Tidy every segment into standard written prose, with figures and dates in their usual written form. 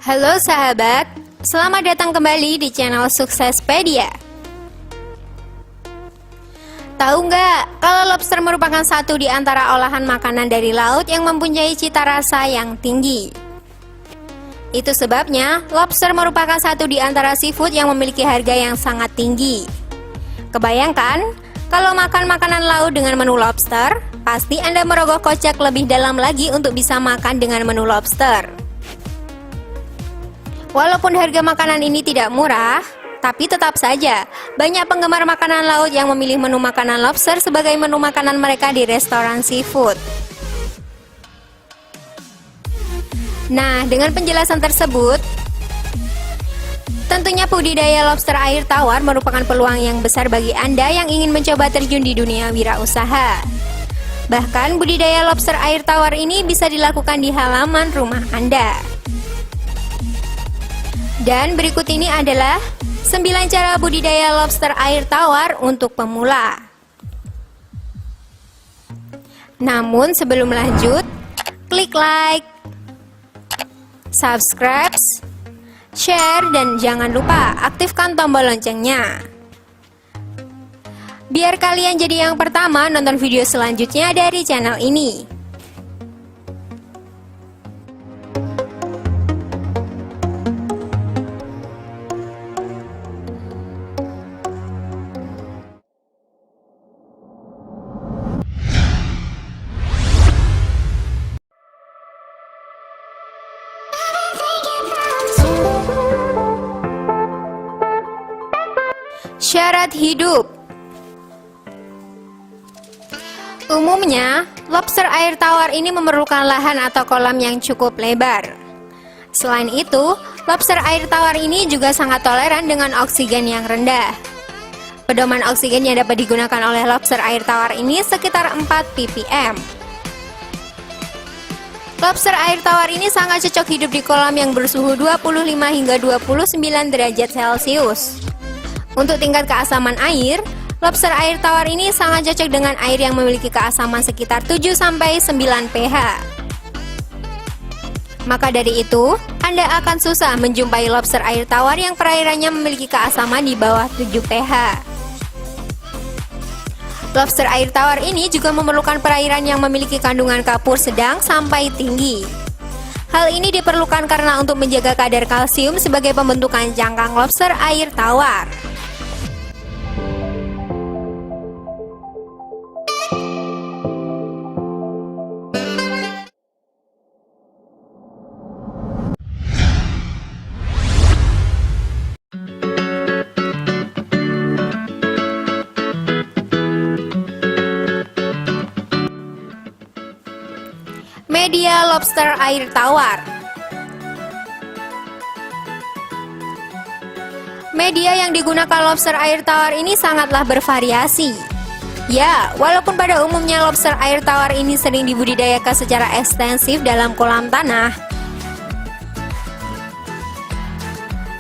Halo sahabat, selamat datang kembali di channel Suksespedia. Tahu nggak, kalau lobster merupakan satu di antara olahan makanan dari laut yang mempunyai cita rasa yang tinggi. Itu sebabnya, lobster merupakan satu di antara seafood yang memiliki harga yang sangat tinggi. Kebayangkan, kalau makan makanan laut dengan menu lobster, pasti Anda merogoh kocek lebih dalam lagi untuk bisa makan dengan menu lobster. Walaupun harga makanan ini tidak murah, tapi tetap saja banyak penggemar makanan laut yang memilih menu makanan lobster sebagai menu makanan mereka di restoran seafood. Nah, dengan penjelasan tersebut, tentunya budidaya lobster air tawar merupakan peluang yang besar bagi Anda yang ingin mencoba terjun di dunia wirausaha. Bahkan budidaya lobster air tawar ini bisa dilakukan di halaman rumah Anda. Dan berikut ini adalah 9 cara budidaya lobster air tawar untuk pemula. Namun sebelum lanjut, klik like, subscribe, share, dan jangan lupa aktifkan tombol loncengnya. Biar kalian jadi yang pertama nonton video selanjutnya dari channel ini. Syarat hidup. Umumnya, lobster air tawar ini memerlukan lahan atau kolam yang cukup lebar. Selain itu, lobster air tawar ini juga sangat toleran dengan oksigen yang rendah. Pedoman oksigen yang dapat digunakan oleh lobster air tawar ini sekitar 4 ppm. Lobster air tawar ini sangat cocok hidup di kolam yang bersuhu 25 hingga 29 derajat Celcius. Untuk tingkat keasaman air, lobster air tawar ini sangat cocok dengan air yang memiliki keasaman sekitar 7-9 pH. Maka dari itu, Anda akan susah menjumpai lobster air tawar yang perairannya memiliki keasaman di bawah 7 pH. Lobster air tawar ini juga memerlukan perairan yang memiliki kandungan kapur sedang sampai tinggi. Hal ini diperlukan karena untuk menjaga kadar kalsium sebagai pembentukan cangkang lobster air tawar. Media lobster air tawar. Media yang digunakan lobster air tawar ini sangatlah bervariasi. Ya, walaupun pada umumnya lobster air tawar ini sering dibudidayakan secara ekstensif dalam kolam tanah,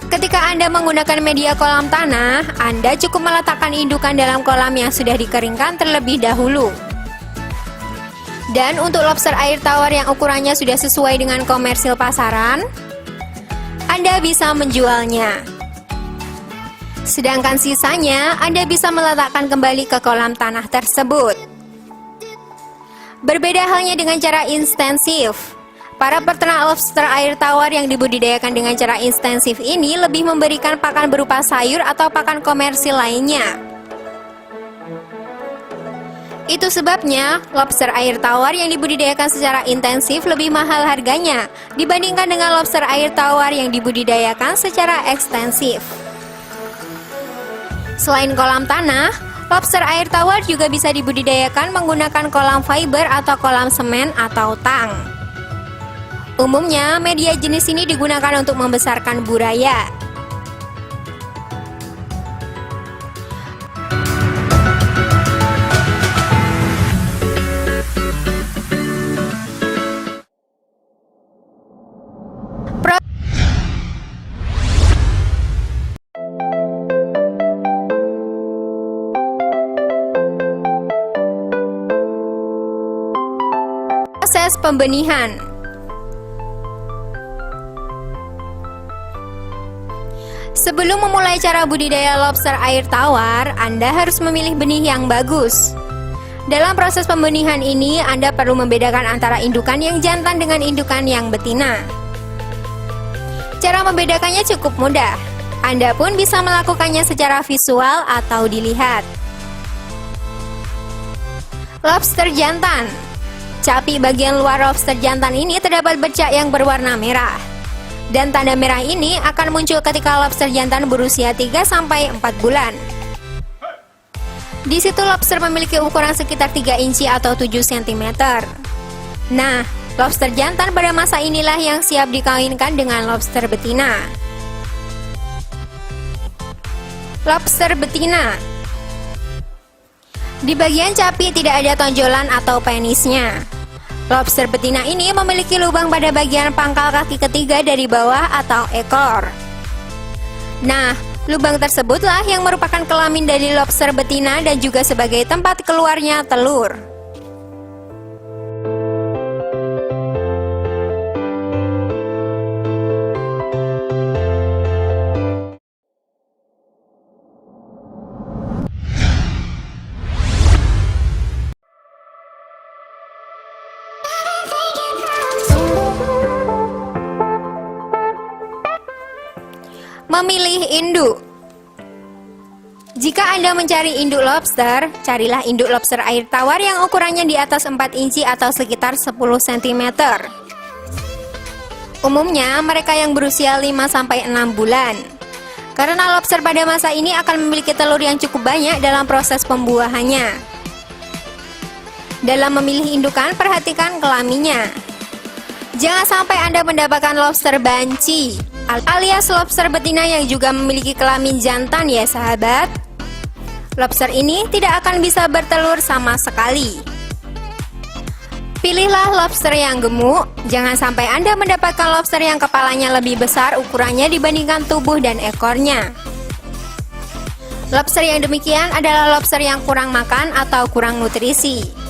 ketika Anda menggunakan media kolam tanah, Anda cukup meletakkan indukan dalam kolam yang sudah dikeringkan terlebih dahulu. Dan untuk lobster air tawar yang ukurannya sudah sesuai dengan komersil pasaran, Anda bisa menjualnya. Sedangkan sisanya Anda bisa meletakkan kembali ke kolam tanah tersebut. Berbeda halnya dengan cara intensif. Para peternak lobster air tawar yang dibudidayakan dengan cara intensif ini lebih memberikan pakan berupa sayur atau pakan komersil lainnya. Itu sebabnya, lobster air tawar yang dibudidayakan secara intensif lebih mahal harganya dibandingkan dengan lobster air tawar yang dibudidayakan secara ekstensif. Selain kolam tanah, lobster air tawar juga bisa dibudidayakan menggunakan kolam fiber atau kolam semen atau tang. Umumnya, media jenis ini digunakan untuk membesarkan buaya. Proses pembenihan. Sebelum memulai cara budidaya lobster air tawar, Anda harus memilih benih yang bagus. Dalam proses pembenihan ini, Anda perlu membedakan antara indukan yang jantan dengan indukan yang betina. Cara membedakannya cukup mudah. Anda pun bisa melakukannya secara visual atau dilihat. Lobster jantan. Capi bagian luar lobster jantan ini terdapat bercak yang berwarna merah. Dan tanda merah ini akan muncul ketika lobster jantan berusia 3-4 bulan. Di situ lobster memiliki ukuran sekitar 3 inci atau 7 cm. Nah, lobster jantan pada masa inilah yang siap dikawinkan dengan lobster betina. Lobster betina. Di bagian capi tidak ada tonjolan atau penisnya. Lobster betina ini memiliki lubang pada bagian pangkal kaki ketiga dari bawah atau ekor. Nah, lubang tersebutlah yang merupakan kelamin dari lobster betina dan juga sebagai tempat keluarnya telur. Memilih induk. Jika Anda mencari induk lobster, carilah induk lobster air tawar yang ukurannya di atas 4 inci atau sekitar 10 cm. Umumnya mereka yang berusia 5-6 bulan. Karena lobster pada masa ini akan memiliki telur yang cukup banyak dalam proses pembuahannya. Dalam memilih indukan, perhatikan kelaminnya. Jangan sampai Anda mendapatkan lobster banci alias lobster betina yang juga memiliki kelamin jantan ya sahabat. Lobster ini tidak akan bisa bertelur sama sekali. Pilihlah lobster yang gemuk. Jangan sampai Anda mendapatkan lobster yang kepalanya lebih besar ukurannya dibandingkan tubuh dan ekornya. Lobster yang demikian adalah lobster yang kurang makan atau kurang nutrisi.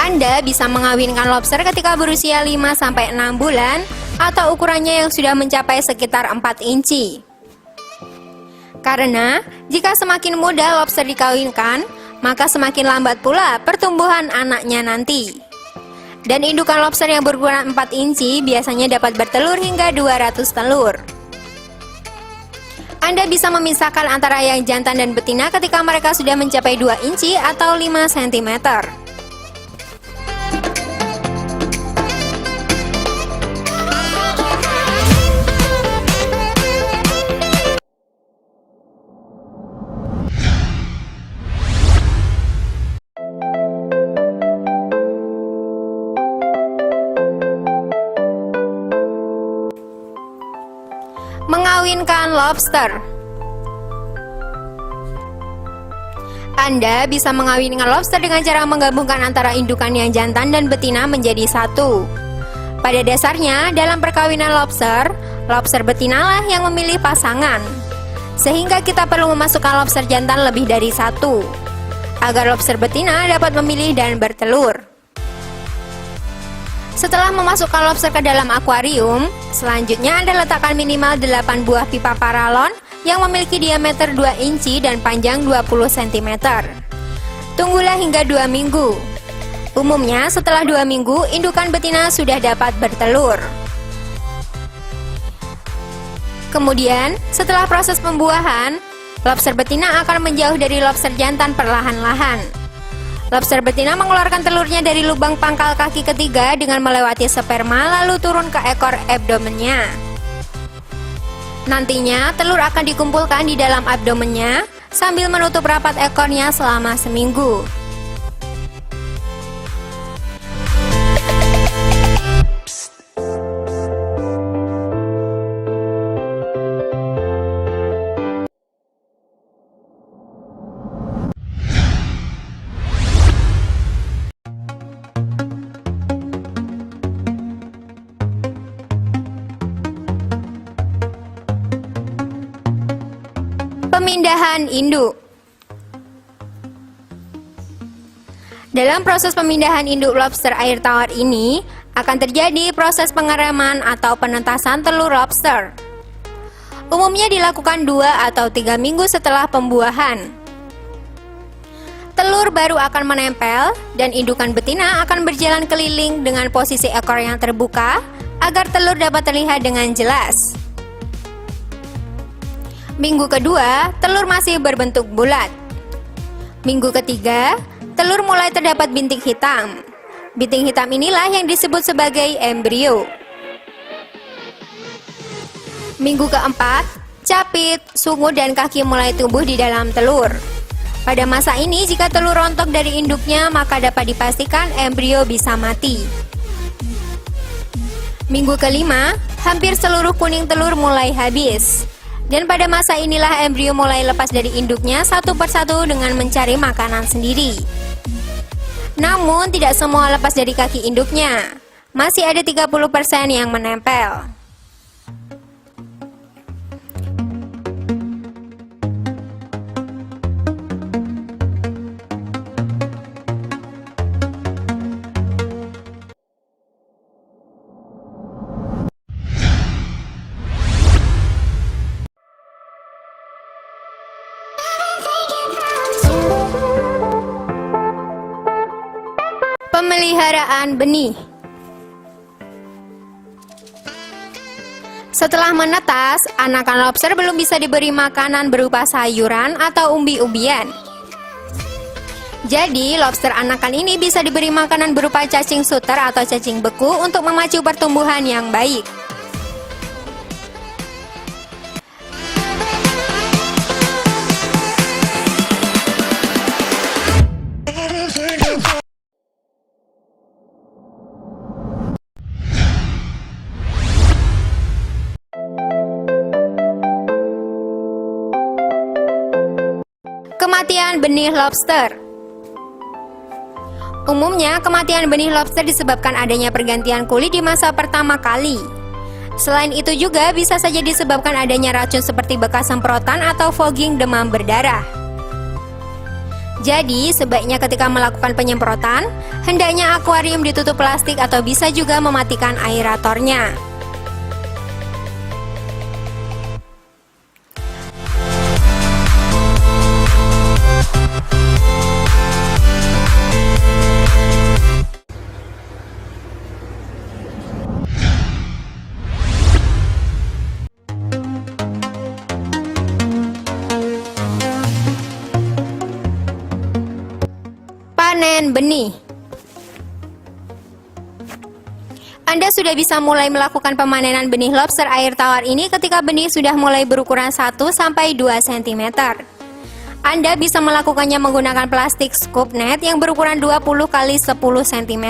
Anda bisa mengawinkan lobster ketika berusia 5-6 bulan atau ukurannya yang sudah mencapai sekitar 4 inci. Karena jika semakin muda lobster dikawinkan, maka semakin lambat pula pertumbuhan anaknya nanti. Dan indukan lobster yang berukuran 4 inci biasanya dapat bertelur hingga 200 telur. Anda bisa memisahkan antara yang jantan dan betina ketika mereka sudah mencapai 2 inci atau 5 cm. Mengawinkan lobster. Anda bisa mengawinkan lobster dengan cara menggabungkan antara indukan yang jantan dan betina menjadi satu. Pada dasarnya, dalam perkawinan lobster, lobster betinalah yang memilih pasangan. Sehingga kita perlu memasukkan lobster jantan lebih dari satu, agar lobster betina dapat memilih dan bertelur. Setelah memasukkan lobster ke dalam akuarium, selanjutnya Anda letakkan minimal 8 buah pipa paralon yang memiliki diameter 2 inci dan panjang 20 cm. Tunggulah hingga 2 minggu. Umumnya setelah 2 minggu, indukan betina sudah dapat bertelur. Kemudian, setelah proses pembuahan, lobster betina akan menjauh dari lobster jantan perlahan-lahan. Lobster betina mengeluarkan telurnya dari lubang pangkal kaki ketiga dengan melewati sperma lalu turun ke ekor abdomennya. Nantinya telur akan dikumpulkan di dalam abdomennya sambil menutup rapat ekornya selama seminggu. Pemindahan induk. Dalam proses pemindahan induk lobster air tawar ini, akan terjadi proses pengereman atau penentasan telur lobster. Umumnya dilakukan 2 atau 3 minggu setelah pembuahan. Telur baru akan menempel dan indukan betina akan berjalan keliling dengan posisi ekor yang terbuka agar telur dapat terlihat dengan jelas. Minggu kedua, telur masih berbentuk bulat. Minggu ketiga, telur mulai terdapat bintik hitam. Bintik hitam inilah yang disebut sebagai embrio. Minggu keempat, capit, sungut, dan kaki mulai tumbuh di dalam telur. Pada masa ini, jika telur rontok dari induknya, maka dapat dipastikan embrio bisa mati. Minggu kelima, hampir seluruh kuning telur mulai habis. Dan pada masa inilah embrio mulai lepas dari induknya satu persatu dengan mencari makanan sendiri. Namun tidak semua lepas dari kaki induknya. Masih ada 30% yang menempel. Pemeliharaan benih. Setelah menetas, anakan lobster belum bisa diberi makanan berupa sayuran atau umbi-umbian. Jadi, lobster anakan ini bisa diberi makanan berupa cacing suter atau cacing beku untuk memacu pertumbuhan yang baik. Kematian benih lobster. Umumnya, kematian benih lobster disebabkan adanya pergantian kulit di masa pertama kali. Selain itu juga bisa saja disebabkan adanya racun seperti bekas semprotan atau fogging demam berdarah. Jadi, sebaiknya ketika melakukan penyemprotan, hendaknya akuarium ditutup plastik atau bisa juga mematikan aeratornya. Panen benih. Anda sudah bisa mulai melakukan pemanenan benih lobster air tawar ini ketika benih sudah mulai berukuran 1-2 cm. Anda bisa melakukannya menggunakan plastik scoop net yang berukuran 20 x 10 cm.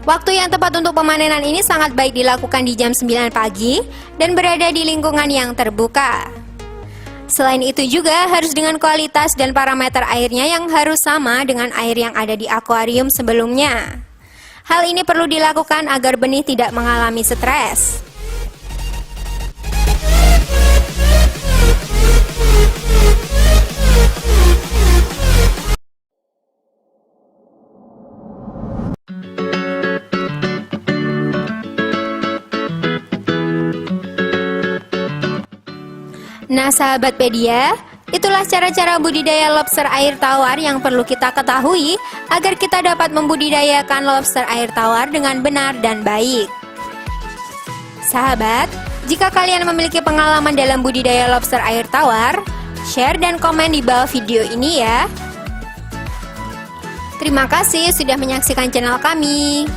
Waktu yang tepat untuk pemanenan ini sangat baik dilakukan di jam 9 pagi dan berada di lingkungan yang terbuka. Selain itu juga harus dengan kualitas dan parameter airnya yang harus sama dengan air yang ada di akuarium sebelumnya. Hal ini perlu dilakukan agar benih tidak mengalami stres. Nah sahabat Pedia, itulah cara-cara budidaya lobster air tawar yang perlu kita ketahui agar kita dapat membudidayakan lobster air tawar dengan benar dan baik. Sahabat, jika kalian memiliki pengalaman dalam budidaya lobster air tawar, share dan komen di bawah video ini ya. Terima kasih sudah menyaksikan channel kami.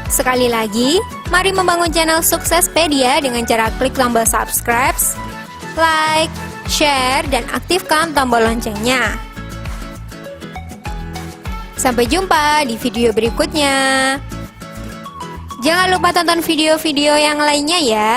Sekali lagi, mari membangun channel Suksespedia dengan cara klik tombol subscribe, like, share, dan aktifkan tombol loncengnya. Sampai jumpa di video berikutnya. Jangan lupa tonton video-video yang lainnya ya.